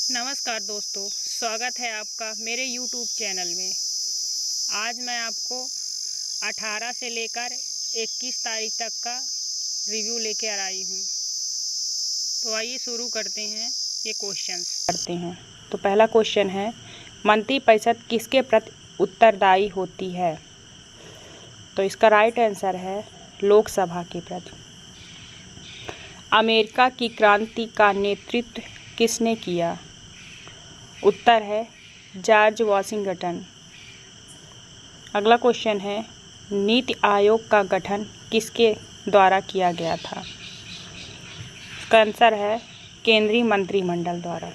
नमस्कार दोस्तों, स्वागत है आपका मेरे YouTube चैनल में। आज मैं आपको 18 से लेकर 21 तारीख तक का रिव्यू लेकर आई हूँ। तो आइए शुरू करते हैं। ये क्वेश्चंस करते हैं। तो पहला क्वेश्चन है, मंत्रिपरिषद किसके प्रति उत्तरदायी होती है? तो इसका राइट आंसर है लोकसभा के प्रति। अमेरिका की क्रांति का नेतृत्व किसने किया? उत्तर है जॉर्ज वॉशिंगटन। अगला क्वेश्चन है, नीति आयोग का गठन किसके द्वारा किया गया था? इसका आंसर है केंद्रीय मंत्रिमंडल द्वारा।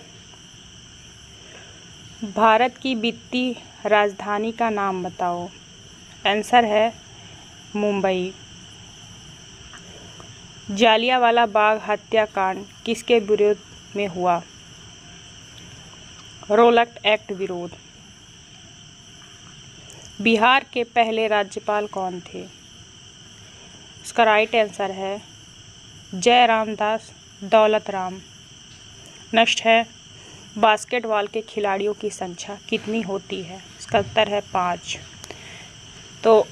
भारत की वित्तीय राजधानी का नाम बताओ। आंसर है मुंबई। जालियांवाला बाग हत्याकांड किसके विरोध में हुआ? रोलक एक्ट विरोध। बिहार के पहले राज्यपाल कौन थे? इसका राइट आंसर है जयरामदास दौलतराम। नेक्स्ट है, बास्केटबॉल के खिलाड़ियों की संख्या कितनी होती है? इसका उत्तर है 5। तो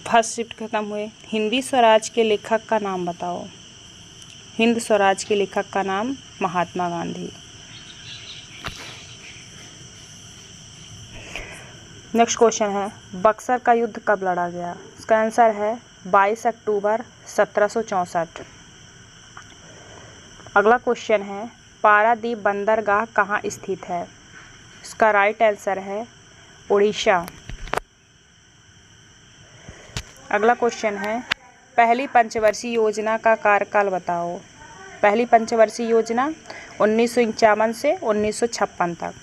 फर्स्ट शिफ्ट खत्म हुए। हिंदी स्वराज के लेखक का नाम बताओ। हिंद स्वराज के लेखक का नाम महात्मा गांधी। नेक्स्ट क्वेश्चन है, बक्सर का युद्ध कब लड़ा गया? इसका आंसर है 22 अक्टूबर 1764। अगला क्वेश्चन है, पारादीप बंदरगाह कहाँ स्थित है? इसका राइट आंसर है उड़ीसा। अगला क्वेश्चन है, पहली पंचवर्षीय योजना का कार्यकाल बताओ। पहली पंचवर्षीय योजना 1951 से 1956 तक।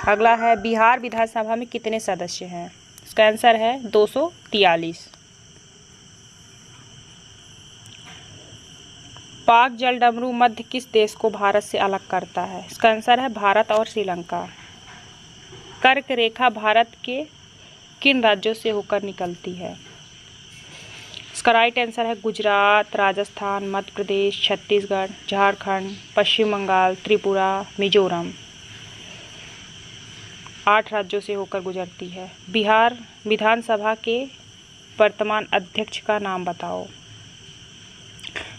अगला है, बिहार विधानसभा में कितने सदस्य हैं? इसका आंसर है 243। पाक जलडमरू मध्य किस देश को भारत से अलग करता है? इसका आंसर है भारत और श्रीलंका। कर्क रेखा भारत के किन राज्यों से होकर निकलती है? इसका राइट आंसर है गुजरात, राजस्थान, मध्य प्रदेश, छत्तीसगढ़, झारखंड, पश्चिम बंगाल, त्रिपुरा, मिजोरम। 8 राज्यों से होकर गुजरती है। बिहार विधानसभा के वर्तमान अध्यक्ष का नाम बताओ।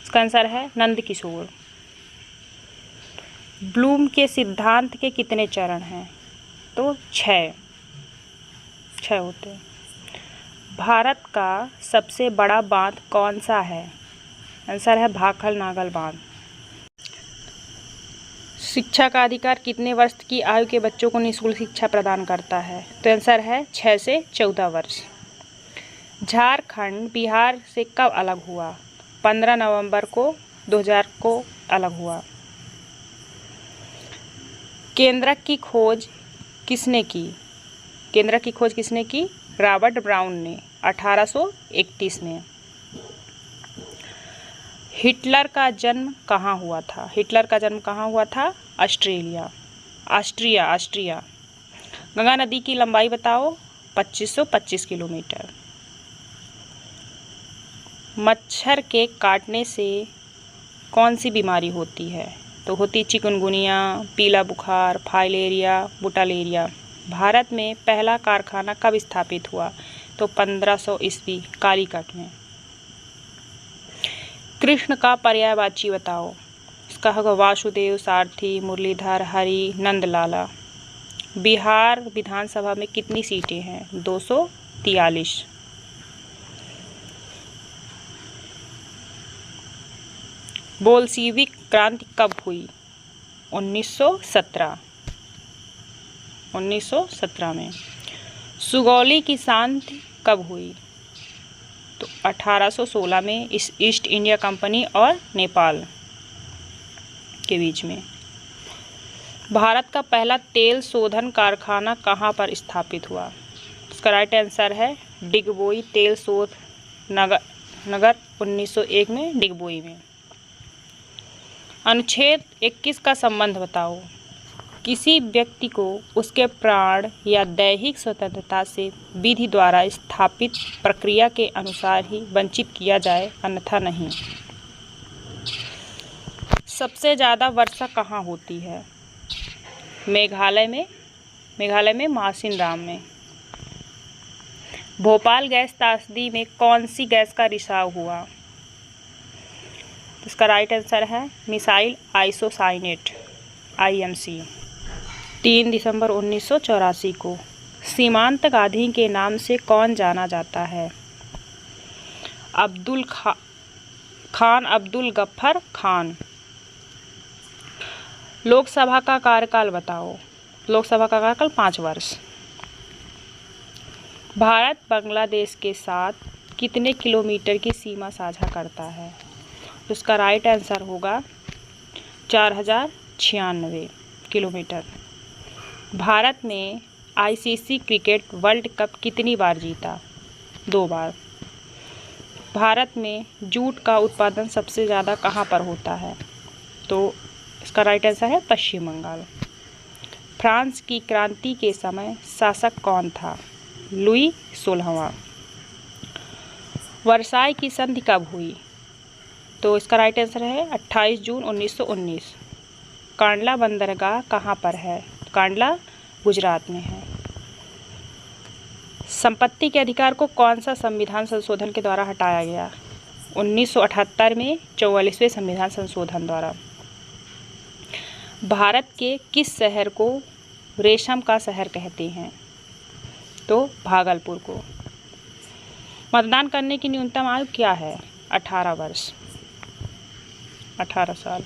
इसका आंसर है नंदकिशोर। ब्लूम के सिद्धांत के कितने चरण हैं? तो 6 होते हैं। भारत का सबसे बड़ा बांध कौन सा है? आंसर है भाखल नागल बांध। शिक्षा का अधिकार कितने वर्ष की आयु के बच्चों को निःशुल्क शिक्षा प्रदान करता है? तो आंसर है 6 से 14 वर्ष। झारखंड बिहार से कब अलग हुआ? 15 नवंबर को 2000 को अलग हुआ। केंद्रक की खोज किसने की? केंद्रक की खोज किसने की? रॉबर्ट ब्राउन ने 1831 में। हिटलर का जन्म कहाँ हुआ था? हिटलर का जन्म कहाँ हुआ था? ऑस्ट्रिया। गंगा नदी की लंबाई बताओ। 2525 किलोमीटर। मच्छर के काटने से कौन सी बीमारी होती है? तो होती चिकनगुनिया, पीला बुखार, फाइलेरिया, बुटालेरिया। भारत में पहला कारखाना कब स्थापित हुआ? तो 1500 ईस्वी कालीकट में। कृष्ण का पर्यायवाची बताओ। इसका होगा वासुदेव, सारथी, मुरलीधर, हरि, नंदलाला। बिहार विधानसभा में कितनी सीटें हैं? 243। बोल्शेविक क्रांति कब हुई? 1917 में। सुगौली की शांति कब हुई? तो 1816 में ईस्ट इंडिया कंपनी और नेपाल के बीच में। भारत का पहला तेल शोधन कारखाना कहाँ पर स्थापित हुआ? इसका राइट आंसर है डिगबोई तेल शोध नगर 1901 में डिगबोई में। अनुच्छेद 21 का संबंध बताओ। किसी व्यक्ति को उसके प्राण या दैहिक स्वतंत्रता से विधि द्वारा स्थापित प्रक्रिया के अनुसार ही वंचित किया जाए, अन्यथा नहीं। सबसे ज़्यादा वर्षा कहाँ होती है? मेघालय में मासिनराम में। भोपाल गैस त्रासदी में कौन सी गैस का रिसाव हुआ? इसका राइट आंसर है मिसाइल आइसोसाइनेट IMC। 3 दिसंबर 1984 को सीमांत गांधी के नाम से कौन जाना जाता है? खान अब्दुल गफ्फर खान। लोकसभा का कार्यकाल बताओ। लोकसभा का कार्यकाल 5 वर्ष। भारत बांग्लादेश के साथ कितने किलोमीटर की सीमा साझा करता है? तो इसका राइट आंसर होगा 4096 किलोमीटर। भारत ने ICC क्रिकेट वर्ल्ड कप कितनी बार जीता? 2 बार। भारत में जूट का उत्पादन सबसे ज़्यादा कहाँ पर होता है? तो इसका राइट आंसर है पश्चिम बंगाल। फ्रांस की क्रांति के समय शासक कौन था? लुई 16वां। वर्साई की संधि कब हुई? तो इसका राइट आंसर है 28 जून 1919। कांडला बंदरगाह कहाँ पर है? कांडला गुजरात में है। संपत्ति के अधिकार को कौन सा संविधान संशोधन के द्वारा हटाया गया? 1978 में 44वें संविधान संशोधन द्वारा। भारत के किस शहर को रेशम का शहर कहते हैं? तो भागलपुर को। मतदान करने की न्यूनतम आयु क्या है? 18 वर्ष, 18 साल।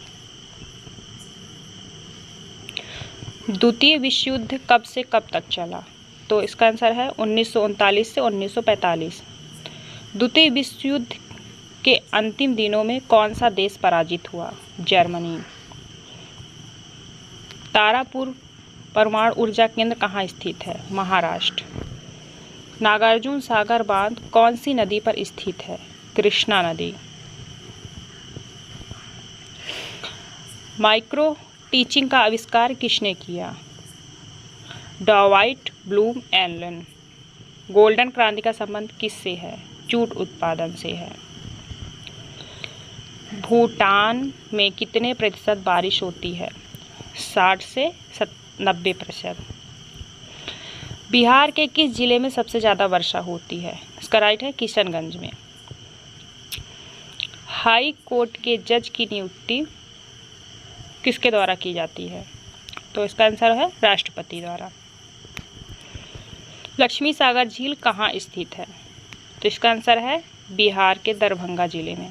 द्वितीय विश्व युद्ध कब से कब तक चला? तो इसका आंसर है 1939 से 1945। द्वितीय विश्व युद्ध के अंतिम दिनों में कौन सा देश पराजित हुआ? जर्मनी। तारापुर परमाणु ऊर्जा केंद्र कहाँ स्थित है? महाराष्ट्र। नागार्जुन सागर बांध कौन सी नदी पर स्थित है? कृष्णा नदी। माइक्रो टीचिंग का आविष्कार किसने किया? डॉवाइट ब्लूम एलन। गोल्डन क्रांति का संबंध किससे है? जूट उत्पादन से है। भूटान में कितने प्रतिशत बारिश होती है? 60 से 90%। बिहार के किस जिले में सबसे ज़्यादा वर्षा होती है? इसका राइट है किशनगंज में। हाई कोर्ट के जज की नियुक्ति किसके द्वारा की जाती है? तो इसका आंसर है राष्ट्रपति द्वारा। लक्ष्मी सागर झील कहाँ स्थित है? तो इसका आंसर है बिहार के दरभंगा जिले में।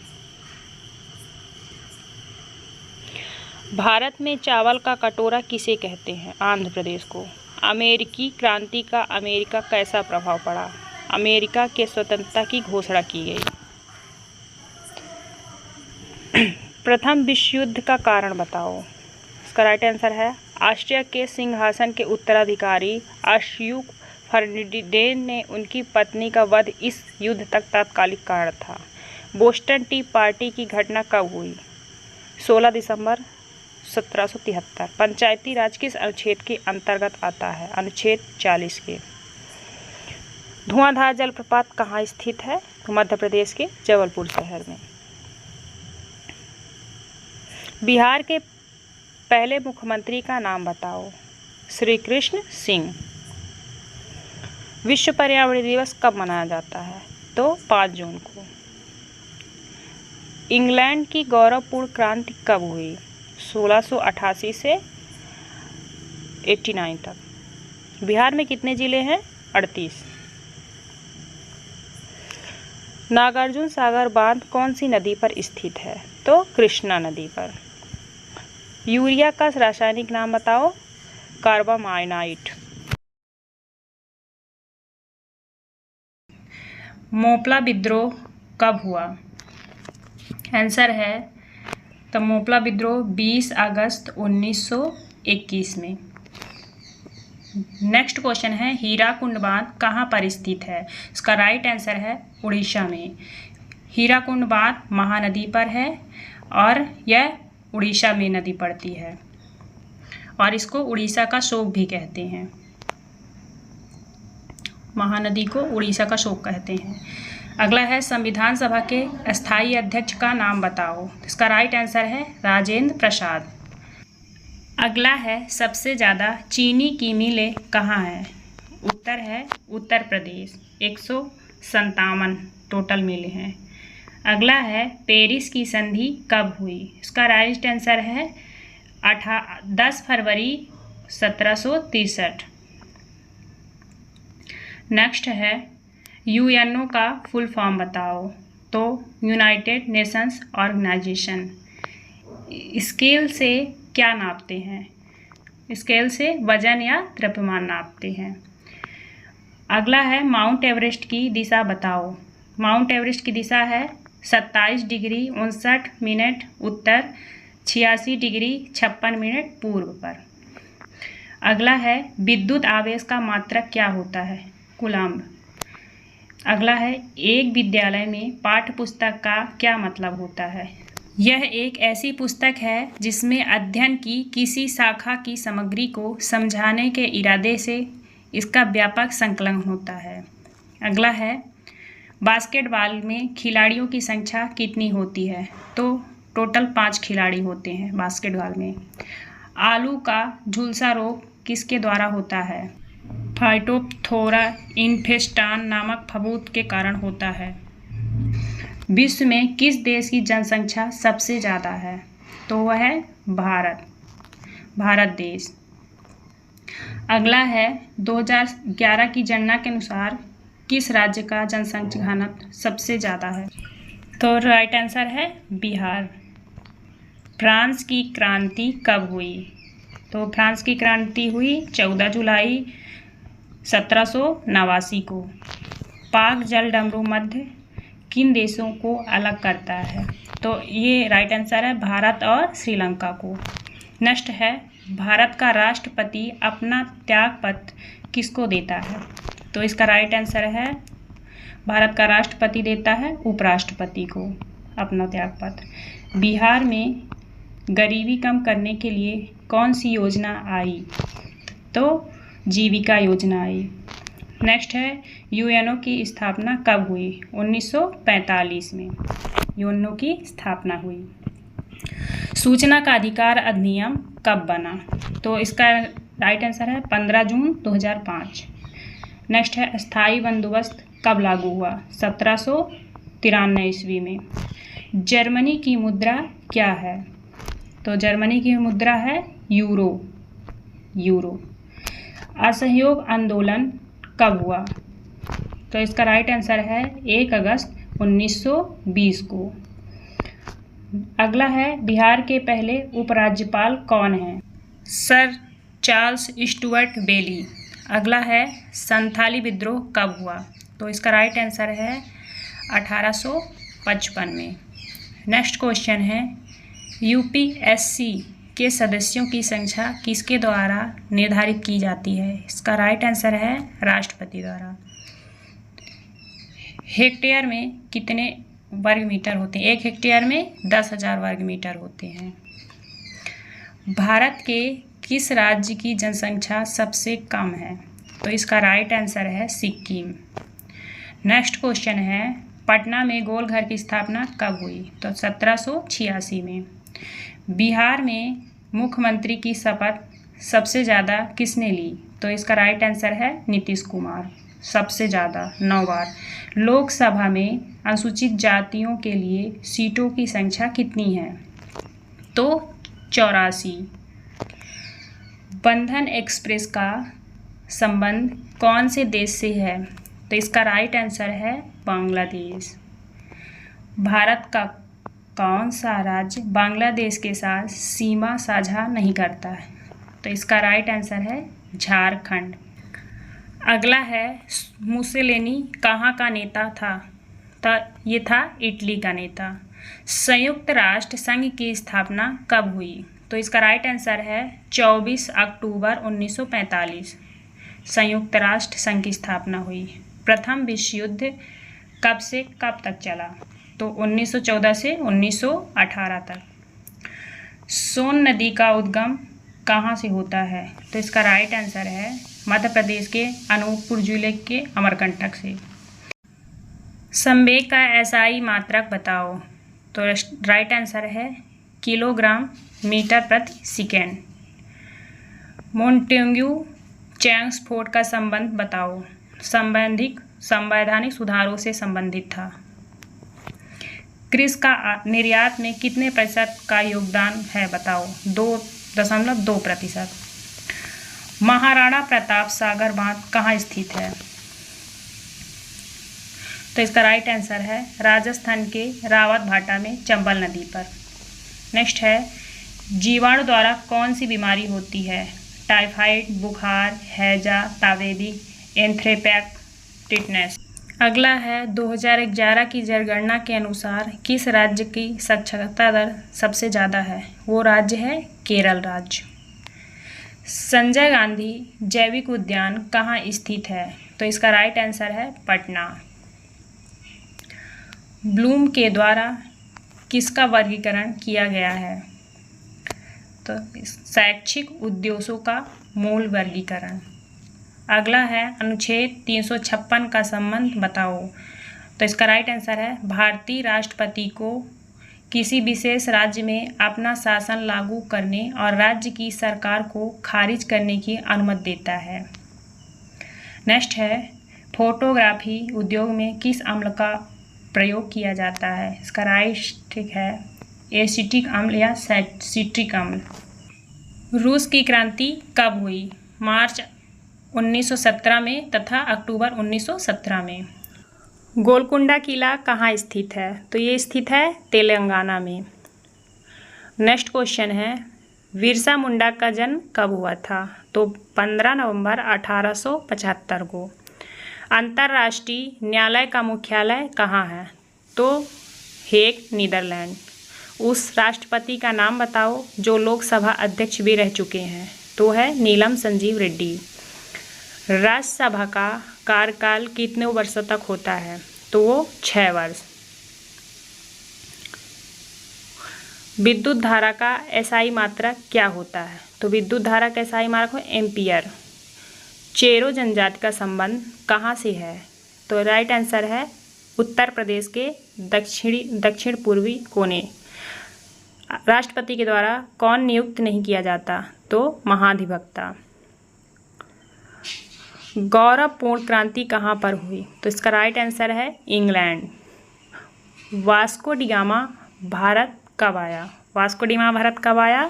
भारत में चावल का कटोरा किसे कहते हैं? आंध्र प्रदेश को। अमेरिकी क्रांति का अमेरिका कैसा प्रभाव पड़ा? अमेरिका के स्वतंत्रता की घोषणा की गई। प्रथम विश्व युद्ध का कारण बताओ। इसका राइट आंसर है ऑस्ट्रिया के सिंहासन के उत्तराधिकारी अशोक फर्डिनेंड ने उनकी पत्नी का वध इस युद्ध तक तात्कालिक कारण था। बोस्टन टी पार्टी की घटना कब हुई? 16 दिसंबर 1773। पंचायती राज किस अनुच्छेद के अंतर्गत आता है? अनुच्छेद 40 के। धुआंधार जलप्रपात कहाँ स्थित है? मध्य प्रदेश के जबलपुर शहर में। बिहार के पहले मुख्यमंत्री का नाम बताओ। श्री कृष्ण सिंह। विश्व पर्यावरण दिवस कब मनाया जाता है? तो 5 जून को। इंग्लैंड की गौरवपूर्ण क्रांति कब हुई? 1688 से 89 तक। बिहार में कितने जिले हैं? 38। नागार्जुन सागर बांध कौन सी नदी पर स्थित है? तो कृष्णा नदी पर। यूरिया का रासायनिक नाम बताओ। कार्बामाइनाइट। मोपला विद्रोह कब हुआ? आंसर है तो मोपला विद्रोह 20 अगस्त 1921 में। नेक्स्ट क्वेश्चन है हीराकुंड बांध कहाँ पर स्थित है? इसका राइट आंसर है उड़ीसा में। हीराकुंड बांध महानदी पर है और यह उड़ीसा में नदी पड़ती है और इसको उड़ीसा का शोक भी कहते हैं। महानदी को उड़ीसा का शोक कहते हैं। अगला है संविधान सभा के अस्थायी अध्यक्ष का नाम बताओ। इसका राइट आंसर है राजेंद्र प्रसाद। अगला है सबसे ज़्यादा चीनी की मिलें कहाँ हैं। उत्तर है उत्तर प्रदेश, 157 टोटल मिलें हैं। अगला है पेरिस की संधि कब हुई। इसका राइट आंसर है 10 फरवरी 1763। नेक्स्ट है यूएनओ का फुल फॉर्म बताओ। तो यूनाइटेड नेशंस ऑर्गेनाइजेशन। स्केल से क्या नापते हैं। स्केल से वजन या द्रव्यमान नापते हैं। अगला है माउंट एवरेस्ट की दिशा बताओ। माउंट एवरेस्ट की दिशा है 27 डिग्री 59 मिनट उत्तर, 86 डिग्री 56 मिनट पूर्व पर। अगला है विद्युत आवेश का मात्रक क्या होता है। कूलम्ब। अगला है एक विद्यालय में पाठ्य पुस्तक का क्या मतलब होता है। यह एक ऐसी पुस्तक है जिसमें अध्ययन की किसी शाखा की सामग्री को समझाने के इरादे से इसका व्यापक संकलन होता है। अगला है बास्केटबॉल में खिलाड़ियों की संख्या कितनी होती है। तो टोटल 5 खिलाड़ी होते हैं बास्केटबॉल में। आलू का झुलसा रोग किसके द्वारा होता है। फाइटोप्थोरा इन्फेस्टान नामक फफूंद के कारण होता है। विश्व में किस देश की जनसंख्या सबसे ज़्यादा है। तो वह है भारत देश। अगला है 2011 की जनगणना के अनुसार किस राज्य का जनसंख्या घनत्व सबसे ज़्यादा है। तो राइट आंसर है बिहार। फ्रांस की क्रांति कब हुई। तो फ्रांस की क्रांति हुई 14 जुलाई 1789 को। पाक जल डमरू मध्य किन देशों को अलग करता है। तो ये राइट आंसर है भारत और श्रीलंका को। नेक्स्ट है भारत का राष्ट्रपति अपना त्यागपत्र किसको देता है। तो इसका राइट आंसर है भारत का राष्ट्रपति देता है उपराष्ट्रपति को अपना त्यागपत्र। बिहार में गरीबी कम करने के लिए कौन सी योजना आई। तो जीविका योजना आई। नेक्स्ट है यूएनओ की स्थापना कब हुई। 1945 में यूएनओ की स्थापना हुई। सूचना का अधिकार अधिनियम कब बना। तो इसका राइट आंसर है 15 जून 2005। नेक्स्ट है स्थायी बंदोबस्त कब लागू हुआ। 1793 ईस्वी में। जर्मनी की मुद्रा क्या है। तो जर्मनी की मुद्रा है यूरो। असहयोग आंदोलन कब हुआ। तो इसका राइट आंसर है 1 अगस्त 1920 को। अगला है बिहार के पहले उपराज्यपाल कौन हैं। सर चार्ल्स स्टुअर्ट बेली। अगला है संथाली विद्रोह कब हुआ। तो इसका राइट आंसर है 1855 में। नेक्स्ट क्वेश्चन है यूपीएससी के सदस्यों की संख्या किसके द्वारा निर्धारित की जाती है। इसका राइट आंसर है राष्ट्रपति द्वारा। हेक्टेयर में कितने वर्ग मीटर होते हैं। 1 हेक्टेयर में 10,000 वर्ग मीटर होते हैं। भारत के किस राज्य की जनसंख्या सबसे कम है। तो इसका राइट आंसर है सिक्किम। नेक्स्ट क्वेश्चन है पटना में गोलघर की स्थापना कब हुई। तो 1786 में। बिहार में मुख्यमंत्री की शपथ सबसे ज़्यादा किसने ली। तो इसका राइट आंसर है नीतीश कुमार, सबसे ज़्यादा 9 बार। लोकसभा में अनुसूचित जातियों के लिए सीटों की संख्या कितनी है। तो 84। बंधन एक्सप्रेस का संबंध कौन से देश से है। तो इसका राइट आंसर है बांग्लादेश। भारत का कौन सा राज्य बांग्लादेश के साथ सीमा साझा नहीं करता है। तो इसका राइट आंसर है झारखंड। अगला है मुसेलिनी कहाँ का नेता था। तो ये था इटली का नेता। संयुक्त राष्ट्र संघ की स्थापना कब हुई। तो इसका राइट आंसर है 24 अक्टूबर 1945 संयुक्त राष्ट्र संघ की स्थापना हुई। प्रथम विश्व युद्ध कब से कब तक चला। तो 1914 से 1918 तक। सोन नदी का उद्गम कहाँ से होता है। तो इसका राइट आंसर है मध्य प्रदेश के अनूपपुर जिले के अमरकंटक से। संवेग का एसआई मात्रक बताओ। तो राइट आंसर है किलोग्राम मीटर प्रति सेकेंड। मोंटेग्यू चैम्सफोर्ड का संबंध बताओ। संवैधानिक सुधारों से संबंधित था। कृषि का निर्यात में कितने प्रतिशत का योगदान है बताओ। 2.2%। महाराणा प्रताप सागर बांध कहाँ स्थित है? तो इसका राइट आंसर है राजस्थान के रावत भाटा में चंबल नदी पर। नेक्स्ट है, जीवाणु द्वारा कौन सी बीमारी होती है? टाइफाइड, बुखार, हैजा, तावेदी, एंथ्रेक्स, टिटनेस। अगला है 2011 की जनगणना के अनुसार किस राज्य की साक्षरता दर सबसे ज़्यादा है? वो राज्य है केरल राज्य। संजय गांधी जैविक उद्यान कहाँ स्थित है? तो इसका राइट आंसर है पटना। ब्लूम के द्वारा किसका वर्गीकरण किया गया है? तो शैक्षिक उद्देश्यों का मूल वर्गीकरण। अगला है अनुच्छेद 356 का संबंध बताओ। तो इसका राइट आंसर है भारतीय राष्ट्रपति को किसी विशेष राज्य में अपना शासन लागू करने और राज्य की सरकार को खारिज करने की अनुमति देता है। नेक्स्ट है, फोटोग्राफी उद्योग में किस अम्ल का प्रयोग किया जाता है? इसका राइट है एसिटिक अम्ल या सिट्रिक अम्ल। रूस की क्रांति कब हुई? मार्च 1917 में तथा अक्टूबर 1917 में। गोलकुंडा किला कहाँ स्थित है? तो ये स्थित है तेलंगाना में। नेक्स्ट क्वेश्चन है, बिरसा मुंडा का जन्म कब हुआ था? तो 15 नवंबर 1875 को। अंतर्राष्ट्रीय न्यायालय का मुख्यालय कहाँ है? तो हेग, नीदरलैंड। उस राष्ट्रपति का नाम बताओ जो लोकसभा अध्यक्ष भी रह चुके हैं। तो है नीलम संजीव रेड्डी। राज्यसभा का कार्यकाल कितने वर्षों तक होता है? तो वो 6 वर्ष। विद्युत धारा का एसआई मात्रक क्या होता है? तो विद्युत धारा का एसआई मात्रक एम्पियर। चेरो जनजाति का संबंध कहाँ से है? तो राइट आंसर है उत्तर प्रदेश के दक्षिण पूर्वी कोने। राष्ट्रपति के द्वारा कौन नियुक्त नहीं किया जाता? तो महाधिवक्ता। गौरवपूर्ण क्रांति कहाँ पर हुई? तो इसका राइट आंसर है England. Vasco D gamma Bharat कब आया? वास्को डी गामा भारत कब आया?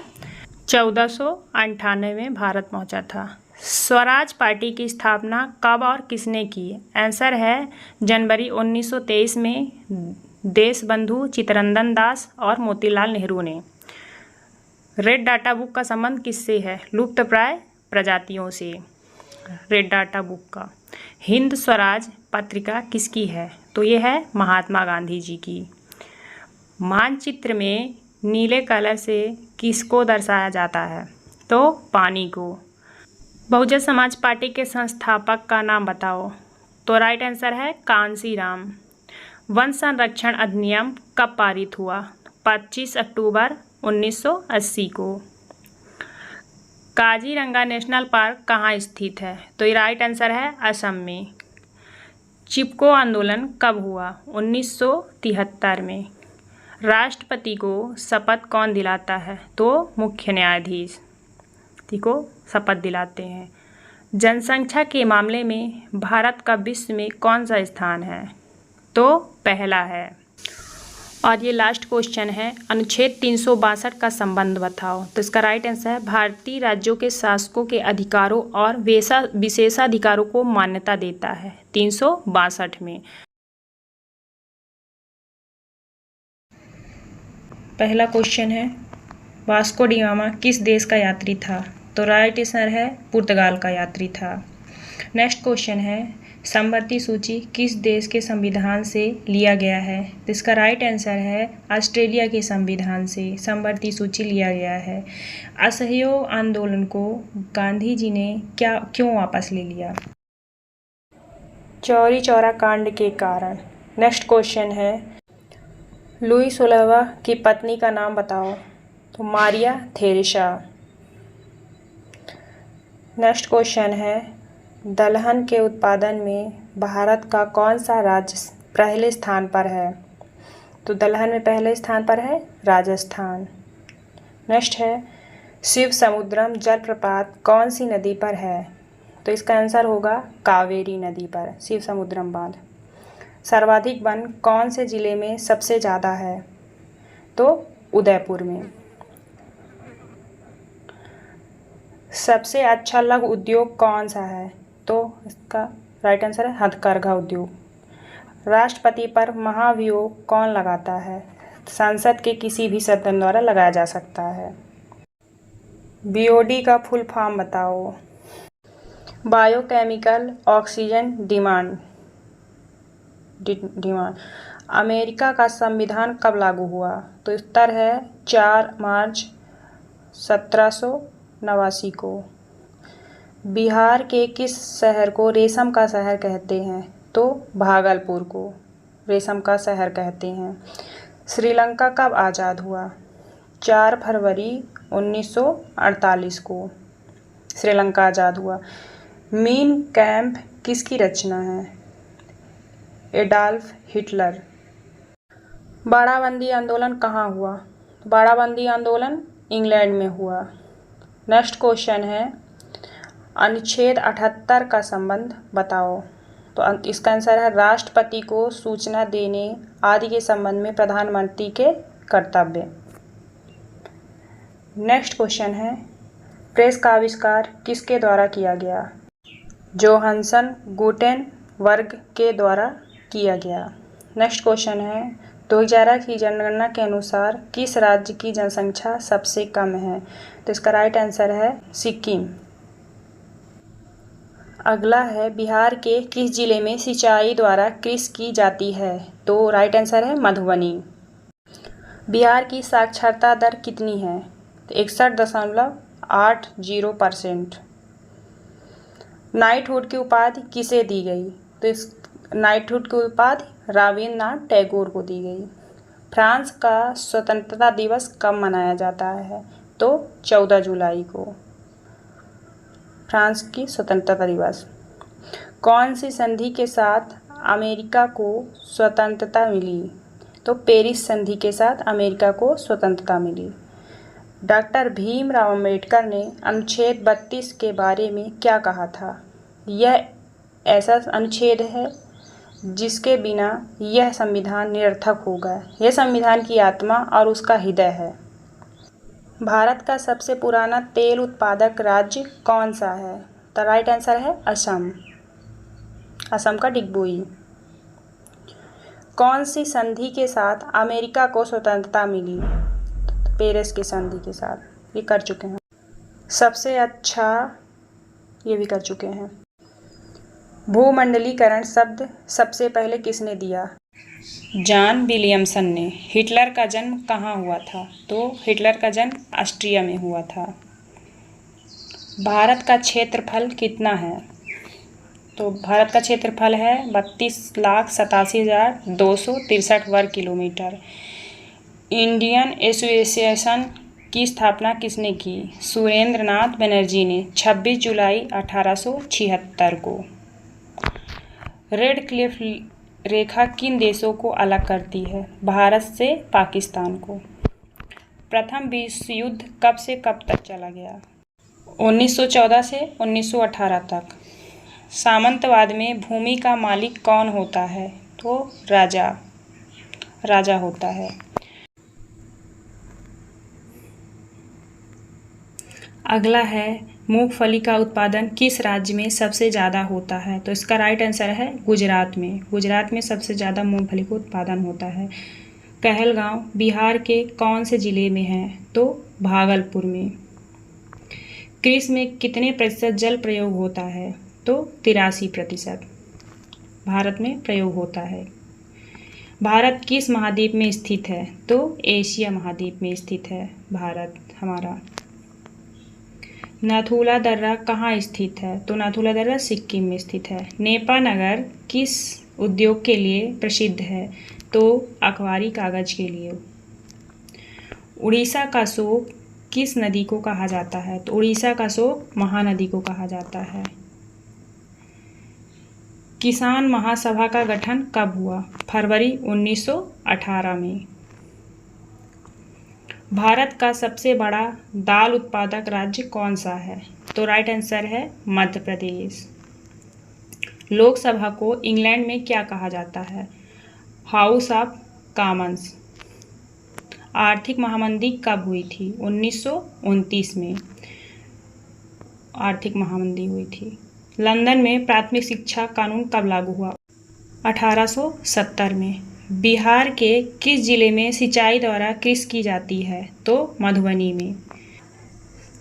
1498 में भारत पहुंचा था। स्वराज पार्टी की स्थापना कब और किसने की? आंसर है जनवरी 1923 में देशबंधु चित्तरंजन दास और मोतीलाल नेहरू ने। रेड डाटा बुक का संबंध किससे है? लुप्तप्राय प्रजातियों से। रेड डाटा बुक का। हिंद स्वराज पत्रिका किसकी है? तो ये है महात्मा गांधी जी की। मानचित्र में नीले कलर से किसको दर्शाया जाता है? तो पानी को। बहुजन समाज पार्टी के संस्थापक का नाम बताओ। तो राइट आंसर है कांशीराम। वन संरक्षण अधिनियम कब पारित हुआ? 25 अक्टूबर 1980 को। काजीरंगा नेशनल पार्क कहाँ स्थित है? तो ये राइट आंसर है असम में। चिपको आंदोलन कब हुआ? 1973 में। राष्ट्रपति को शपथ कौन दिलाता है? तो मुख्य न्यायाधीश को शपथ दिलाते हैं। जनसंख्या के मामले में भारत का विश्व में कौन सा स्थान है? तो पहला है। और ये लास्ट क्वेश्चन है, अनुच्छेद 362 का संबंध बताओ। तो इसका राइट आंसर है भारतीय राज्यों के शासकों के अधिकारों और विशेषाधिकारों को मान्यता देता है 362 में। पहला क्वेश्चन है, वास्को डी गामा किस देश का यात्री था? तो राइट आंसर है पुर्तगाल का यात्री था। नेक्स्ट क्वेश्चन है, समवर्ती सूची किस देश के संविधान से लिया गया है? तो इसका राइट आंसर है ऑस्ट्रेलिया के संविधान से समवर्ती सूची लिया गया है। असहयोग आंदोलन को गांधी जी ने क्यों वापस ले लिया? चौरी चौरा कांड के कारण। नेक्स्ट क्वेश्चन है, लुई 16वां की पत्नी का नाम बताओ। तो मारिया थेरेसा। नेक्स्ट क्वेश्चन है, दलहन के उत्पादन में भारत का कौन सा राज्य पहले स्थान पर है? तो दलहन में पहले स्थान पर है राजस्थान। नेक्स्ट है, शिव समुद्रम जलप्रपात कौन सी नदी पर है? तो इसका आंसर होगा कावेरी नदी पर शिव समुद्रम बांध। सर्वाधिक वन कौन से जिले में सबसे ज़्यादा है? तो उदयपुर में। सबसे अच्छा लघु उद्योग कौन सा है? तो इसका राइट आंसर है हथकरघा उद्योग। राष्ट्रपति पर महाभियोग कौन लगाता है? संसद के किसी भी सदस्य द्वारा लगाया जा सकता है। बीओडी का फुल फॉर्म बताओ। Biochemical oxygen demand. अमेरिका का संविधान कब लागू हुआ? तो उत्तर है 4 मार्च 1789 को। बिहार के किस शहर को रेशम का शहर कहते हैं? तो भागलपुर को रेशम का शहर कहते हैं। श्रीलंका कब आज़ाद हुआ? 4 फरवरी 1948 को श्रीलंका आज़ाद हुआ। मीन कैंप किसकी रचना है? Adolf Hitler. बाड़ाबंदी आंदोलन कहाँ हुआ? बाड़ाबंदी आंदोलन इंग्लैंड में हुआ। नेक्स्ट क्वेश्चन है अनुच्छेद 78 का संबंध बताओ। तो इसका आंसर है राष्ट्रपति को सूचना देने आदि के संबंध में प्रधानमंत्री के कर्तव्य। नेक्स्ट क्वेश्चन है प्रेस का आविष्कार किसके द्वारा किया गया? जोहानसन गुटेनबर्ग के द्वारा किया गया। नेक्स्ट क्वेश्चन है 2011 की जनगणना के अनुसार किस राज्य की जनसंख्या सबसे कम है? तो इसका राइट आंसर है सिक्किम। अगला है बिहार के किस जिले में सिंचाई द्वारा कृषि की जाती है? तो राइट आंसर है मधुबनी। बिहार की साक्षरता दर कितनी है? तो 61.80%। नाइटहुड की उपाधि किसे दी गई? तो इस नाइटहुड की उपाधि रविन्द्रनाथ टैगोर को दी गई। फ्रांस का स्वतंत्रता दिवस कब मनाया जाता है? तो 14 जुलाई को फ्रांस की स्वतंत्रता दिवस। कौन सी संधि के साथ अमेरिका को स्वतंत्रता मिली? तो पेरिस संधि के साथ अमेरिका को स्वतंत्रता मिली। डॉक्टर भीमराव अम्बेडकर ने अनुच्छेद 32 के बारे में क्या कहा था? यह ऐसा अनुच्छेद है जिसके बिना यह संविधान निरर्थक होगा। यह संविधान की आत्मा और उसका हृदय है। भारत का सबसे पुराना तेल उत्पादक राज्य कौन सा है? तो राइट आंसर है असम। असम का डिगबोई। कौन सी संधि के साथ अमेरिका को स्वतंत्रता मिली? पेरिस की संधि के साथ। ये कर चुके हैं। सबसे अच्छा ये भी कर चुके हैं। भूमंडलीकरण शब्द सबसे पहले किसने दिया? जॉन विलियमसन ने। हिटलर का जन्म कहाँ हुआ था? तो हिटलर का जन्म ऑस्ट्रिया में हुआ था। भारत का क्षेत्रफल कितना है? तो भारत का क्षेत्रफल है 32,87,263 वर्ग किलोमीटर। इंडियन एसोसिएशन की स्थापना किसने की? सुरेंद्र नाथ बनर्जी ने 26 जुलाई 1876 को। रेड क्लिफ रेखा किन देशों को अलग करती है? भारत से पाकिस्तान को। प्रथम विश्व युद्ध कब से कब तक चला गया? 1914 से 1918 तक। सामंतवाद में भूमि का मालिक कौन होता है? तो राजा होता है। अगला है मूंगफली का उत्पादन किस राज्य में सबसे ज़्यादा होता है? तो इसका राइट आंसर है गुजरात में। गुजरात में सबसे ज़्यादा मूंगफली का उत्पादन होता है। कहलगांव बिहार के कौन से ज़िले में है? तो भागलपुर में। कृषि में कितने प्रतिशत जल प्रयोग होता है? तो 83% भारत में प्रयोग होता है। भारत किस महाद्वीप में स्थित है? तो एशिया महाद्वीप में स्थित है भारत हमारा। नाथुला दर्रा कहाँ स्थित है? तो नाथुला दर्रा सिक्किम में स्थित है। नेपा नगर किस उद्योग के लिए प्रसिद्ध है? तो अखबारी कागज के लिए। उड़ीसा का शोक किस नदी को कहा जाता है? तो उड़ीसा का शोक महानदी को कहा जाता है। किसान महासभा का गठन कब हुआ? फरवरी 1918 में। भारत का सबसे बड़ा दाल उत्पादक राज्य कौन सा है? तो राइट आंसर है मध्य प्रदेश। लोकसभा को इंग्लैंड में क्या कहा जाता है? House of Commons. आर्थिक महामंदी कब हुई थी? 1929 में आर्थिक महामंदी हुई थी। लंदन में प्राथमिक शिक्षा कानून कब लागू हुआ? 1870 में। बिहार के किस जिले में सिंचाई द्वारा कृषि की जाती है? तो मधुबनी में।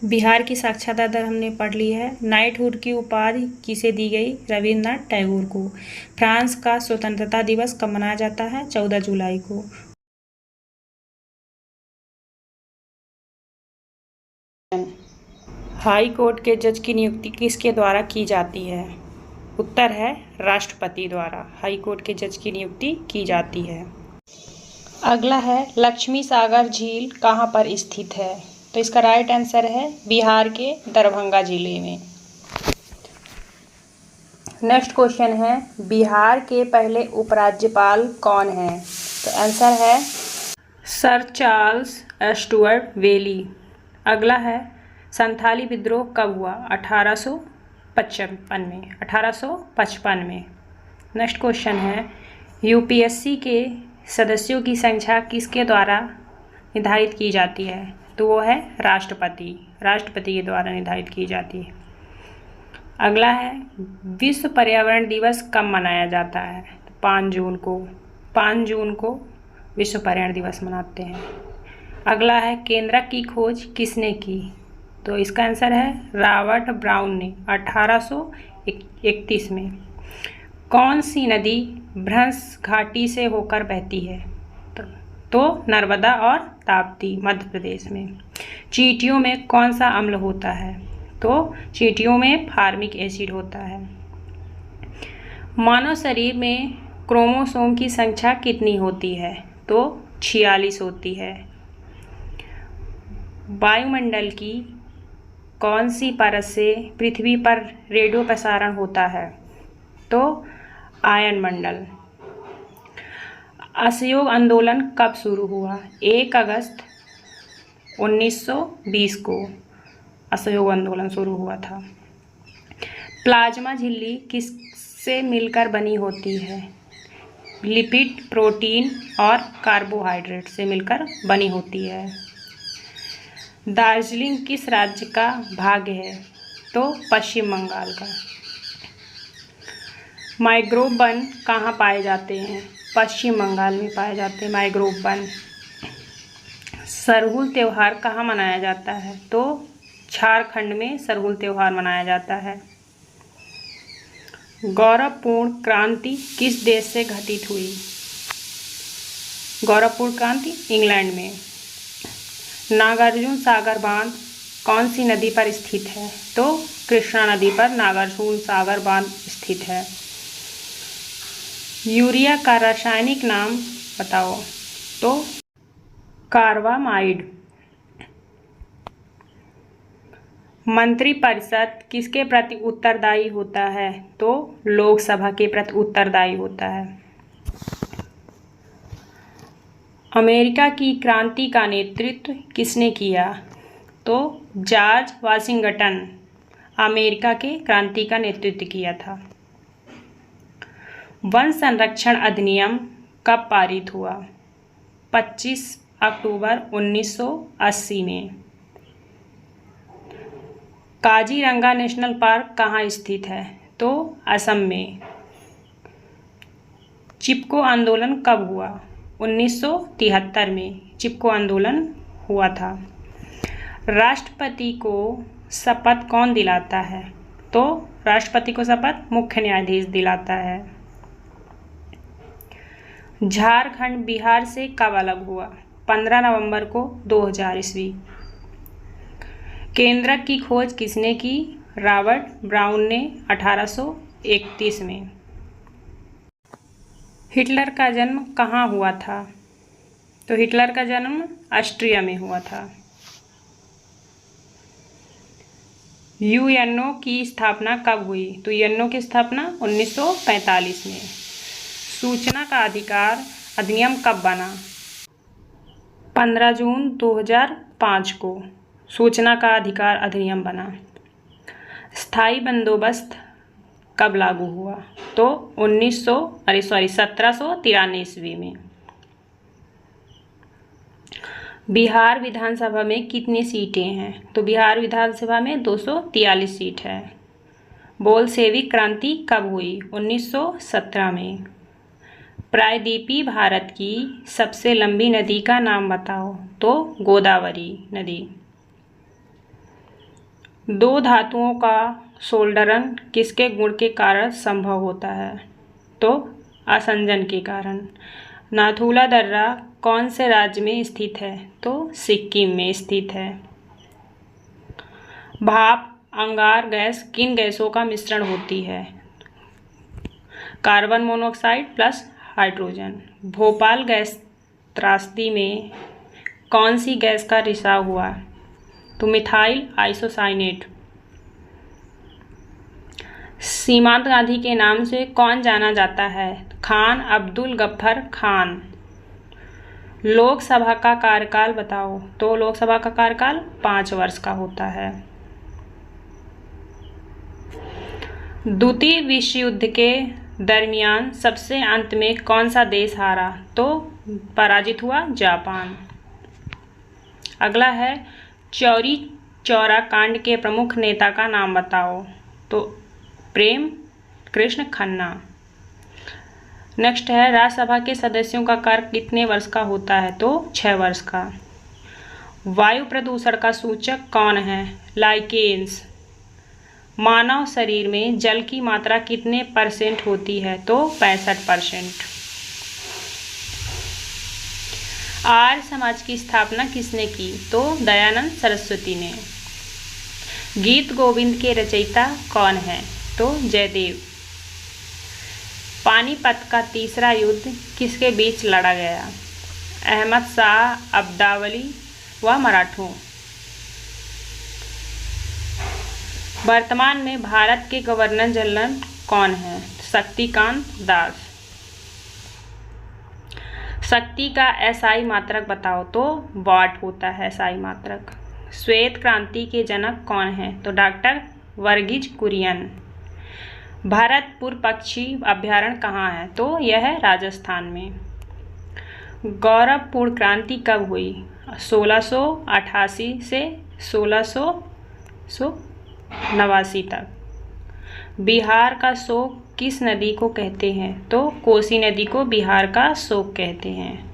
बिहार की साक्षरता दर हमने पढ़ ली है। नाइटहुड की उपाधि किसे दी गई? रविन्द्रनाथ टैगोर को। फ्रांस का स्वतंत्रता दिवस कब मनाया जाता है? 14 जुलाई को। हाई कोर्ट के जज की नियुक्ति किसके द्वारा की जाती है? उत्तर है राष्ट्रपति द्वारा हाई कोर्ट के जज की नियुक्ति की जाती है। अगला है लक्ष्मी सागर झील कहाँ पर स्थित है? तो इसका राइट आंसर है बिहार के दरभंगा जिले में। नेक्स्ट क्वेश्चन है बिहार के पहले उपराज्यपाल कौन हैं? तो आंसर है सर चार्ल्स स्टुअर्ट वेली। अगला है संथाली विद्रोह कब हुआ? 1855 में। नेक्स्ट क्वेश्चन है यूपीएससी के सदस्यों की संख्या किसके द्वारा निर्धारित की जाती है? तो वो है राष्ट्रपति के द्वारा निर्धारित की जाती है। अगला है विश्व पर्यावरण दिवस कब मनाया जाता है? तो 5 जून को विश्व पर्यावरण दिवस मनाते हैं। अगला है केंद्रक की खोज किसने की? तो इसका आंसर है रॉबर्ट ब्राउन ने 1831 में। कौन सी नदी भ्रंश घाटी से होकर बहती है? तो नर्मदा और ताप्ती मध्य प्रदेश में। चींटियों में कौन सा अम्ल होता है? तो चींटियों में फार्मिक एसिड होता है। मानव शरीर में क्रोमोसोम की संख्या कितनी होती है? तो 46 होती है। वायुमंडल की कौन सी परत से पृथ्वी पर रेडियो प्रसारण होता है? तो आयन मंडल। असहयोग आंदोलन कब शुरू हुआ? 1 अगस्त 1920 को असहयोग आंदोलन शुरू हुआ था। प्लाज्मा झिल्ली किससे मिलकर बनी होती है? लिपिड, प्रोटीन और कार्बोहाइड्रेट से मिलकर बनी होती है। दार्जिलिंग किस राज्य का भाग है? तो पश्चिम बंगाल का। मैंग्रोव वन कहाँ पाए जाते हैं? पश्चिम बंगाल में पाए जाते हैं मैंग्रोव वन। सरहुल त्यौहार कहाँ मनाया जाता है? तो झारखंड में सरहुल त्यौहार मनाया जाता है। गौरवपूर्ण क्रांति किस देश से घटित हुई? गौरवपूर्ण क्रांति इंग्लैंड में। नागार्जुन सागर बांध कौन सी नदी पर स्थित है? तो कृष्णा नदी पर नागार्जुन सागर बांध स्थित है। यूरिया का रासायनिक नाम बताओ। तो कार्बामाइड। मंत्रिपरिषद किसके प्रति उत्तरदायी होता है? तो लोकसभा के प्रति उत्तरदायी होता है। अमेरिका की क्रांति का नेतृत्व किसने किया? तो जॉर्ज वाशिंगटन अमेरिका के क्रांति का नेतृत्व किया था। वन संरक्षण अधिनियम कब पारित हुआ? 25 अक्टूबर 1980 में। काजीरंगा नेशनल पार्क कहाँ स्थित है? तो असम में। चिपको आंदोलन कब हुआ? 1973 में चिपको आंदोलन हुआ था। राष्ट्रपति को शपथ कौन दिलाता है? तो राष्ट्रपति को शपथ मुख्य न्यायाधीश दिलाता है। झारखंड बिहार से कब अलग हुआ? 15 नवंबर को 2000 ईस्वी। केंद्रक की खोज किसने की? रॉबर्ट ब्राउन ने 1831 में। हिटलर का जन्म कहाँ हुआ था? तो हिटलर का जन्म ऑस्ट्रिया में हुआ था। यूएनओ की स्थापना कब हुई? तो यूएनओ की स्थापना 1945 में। सूचना का अधिकार अधिनियम कब बना? 15 जून 2005 को सूचना का अधिकार अधिनियम बना। स्थायी बंदोबस्त कब लागू हुआ? तो 1793 ईस्वी में। बिहार विधानसभा में कितनी सीटें हैं? तो बिहार विधानसभा में 243 सीट है। बोल्शेविक क्रांति कब हुई? 1917 में। प्रायद्वीपीय भारत की सबसे लंबी नदी का नाम बताओ? तो गोदावरी नदी। दो धातुओं का सोल्डरन किसके गुण के कारण संभव होता है? तो असंजन के कारण। नाथुला दर्रा कौन से राज्य में स्थित है? तो सिक्किम में स्थित है। भाप अंगार गैस किन गैसों का मिश्रण होती है? Carbon monoxide plus hydrogen. Bhopal gas त्रासदी में कौन सी गैस का रिसाव हुआ? तो मिथाइल आइसोसाइनेट। सीमांत गांधी के नाम से कौन जाना जाता है? खान अब्दुल गफ्फर खान। लोकसभा का कार्यकाल बताओ? तो लोकसभा का कार्यकाल 5 वर्ष का होता है। द्वितीय विश्व युद्ध के दरमियान सबसे अंत में कौन सा देश हारा? तो पराजित हुआ जापान। अगला है चौरी चौरा कांड के प्रमुख नेता का नाम बताओ? तो प्रेम कृष्ण खन्ना। नेक्स्ट है राज्यसभा के सदस्यों का कार्य कितने वर्ष का होता है? तो 6 वर्ष का। वायु प्रदूषण का सूचक कौन है? लाइकेन्स। मानव शरीर में जल की मात्रा कितने % होती है? तो 65%। आर्य समाज की स्थापना किसने की? तो दयानंद सरस्वती ने। गीत गोविंद के रचयिता कौन है? तो जयदेव। पानीपत का तीसरा युद्ध किसके बीच लड़ा गया? अहमद शाह अब्दावली व मराठों। वर्तमान में भारत के गवर्नर जनरल कौन है? शक्तिकांत दास। शक्ति का एसआई मात्रक बताओ? तो वाट होता है एसआई मात्रक। श्वेत क्रांति के जनक कौन है? तो डॉक्टर वर्गीज कुरियन। भरतपुर पक्षी अभयारण्य कहाँ है? तो यह है राजस्थान में। गौरवपूर्ण क्रांति कब हुई? 1688 से 1689 तक। बिहार का शोक किस नदी को कहते हैं? तो कोसी नदी को बिहार का शोक कहते हैं।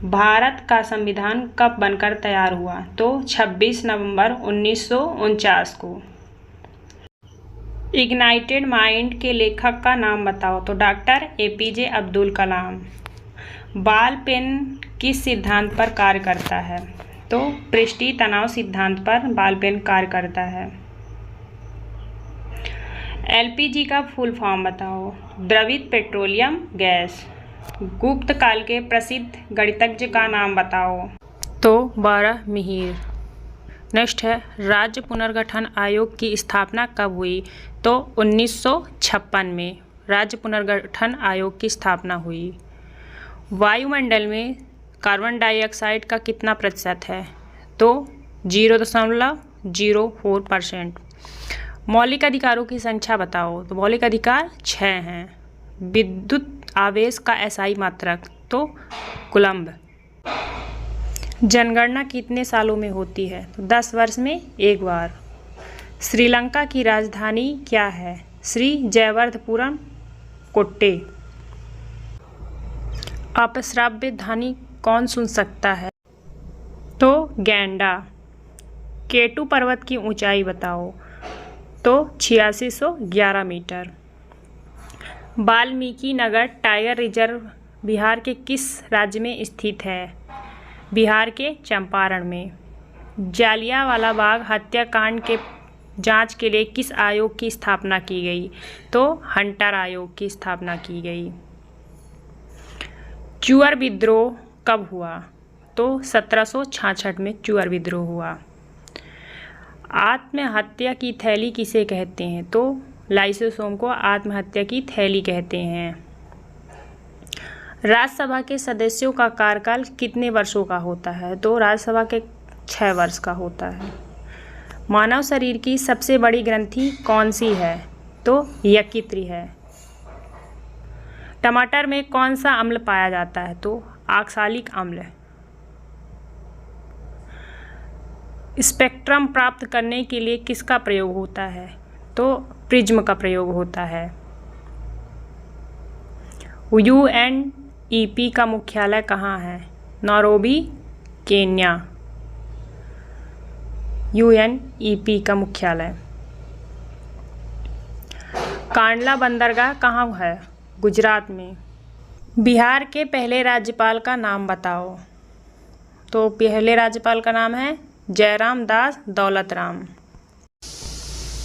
भारत का संविधान कब बनकर तैयार हुआ? तो 26 नवंबर 1949 को। इग्नाइटेड माइंड के लेखक का नाम बताओ? तो doctor APJ Abdul Kalam. Ball pen किस सिद्धांत पर कार्य करता है? तो पृष्ठीय तनाव सिद्धांत पर बॉल पेन कार्य करता है। एलपीजी का फुल फॉर्म बताओ? द्रवित पेट्रोलियम गैस। गुप्त काल के प्रसिद्ध गणितज्ञ का नाम बताओ? तो बारहमिहिर। नेक्स्ट है राज्य पुनर्गठन आयोग की स्थापना कब हुई? तो 1956 में राज्य पुनर्गठन आयोग की स्थापना हुई। वायुमंडल में कार्बन डाइऑक्साइड का कितना प्रतिशत है? तो 0.04%। मौलिक अधिकारों की संख्या बताओ? तो मौलिक अधिकार 6 हैं। विद्युत आवेश का एसआई मात्रक? तो कूलम्ब। जनगणना कितने सालों में होती है? तो 10 वर्ष में एक बार। श्रीलंका की राजधानी क्या है? श्री जयवर्धपुरम कोट्टे। अपश्राव्य ध्वनि कौन सुन सकता है? तो गैंडा। केटू पर्वत की ऊंचाई बताओ? तो 8611 metre. Valmiki Nagar tiger reserve Bihar के किस राज्य में स्थित है? बिहार के चंपारण में। जालियांवाला बाग हत्याकांड के जांच के लिए किस आयोग की स्थापना की गई? तो हंटर आयोग की स्थापना की गई। चूअर विद्रोह कब हुआ? तो 1766 में चूअर विद्रोह हुआ। आत्महत्या की थैली किसे कहते हैं? तो लाइसोसोम को आत्महत्या की थैली कहते हैं। राज्यसभा के सदस्यों का कार्यकाल कितने वर्षों का होता है? तो राज्यसभा के 6 वर्ष का होता है। मानव शरीर की सबसे बड़ी ग्रंथि कौन सी है? तो यकृत है। टमाटर में कौन सा अम्ल पाया जाता है? तो ऑक्सैलिक अम्ल। स्पेक्ट्रम प्राप्त करने के लिए किसका प्रयोग होता है? तो प्रिज्म का प्रयोग होता है। UNEP का मुख्यालय कहाँ है? Nairobi, Kenya. UNEP का मुख्यालय। कांडला बंदरगाह कहाँ है? गुजरात में। बिहार के पहले राज्यपाल का नाम बताओ। तो पहले राज्यपाल का नाम है जयराम दास दौलतराम।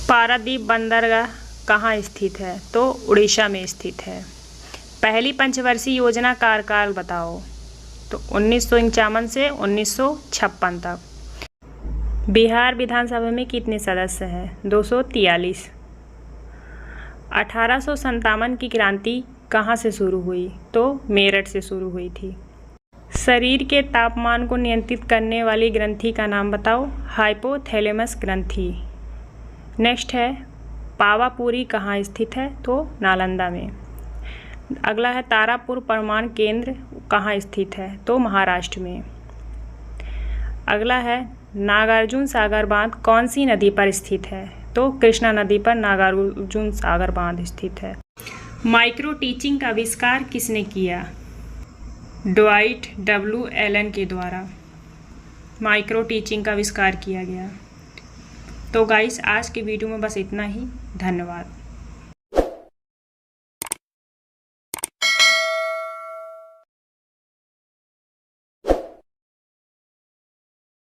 पारादीप बंदरगाह कहाँ स्थित है? तो उड़ीसा में स्थित है। पहली पंचवर्षीय योजना कार्यकाल बताओ। तो 1951 से 1956 तक। बिहार विधानसभा में कितने सदस्य हैं? 243। 1857 की क्रांति कहाँ से शुरू हुई? तो मेरठ से शुरू हुई थी। शरीर के तापमान को नियंत्रित करने वाली ग्रंथि का नाम बताओ। हाइपोथैलेमस ग्रंथि। नेक्स्ट है पावापुरी कहाँ स्थित है? तो नालंदा में। अगला है तारापुर परमाणु केंद्र कहाँ स्थित है? तो महाराष्ट्र में। अगला है नागार्जुन सागर बांध कौन सी नदी पर स्थित है? तो कृष्णा नदी पर नागार्जुन सागर बांध स्थित है। माइक्रो टीचिंग का आविष्कार किसने किया? ड्वाइट डब्ल्यू एलन के द्वारा माइक्रो टीचिंग का आविष्कार किया गया। तो गाइस आज की वीडियो में बस इतना ही। धन्यवाद।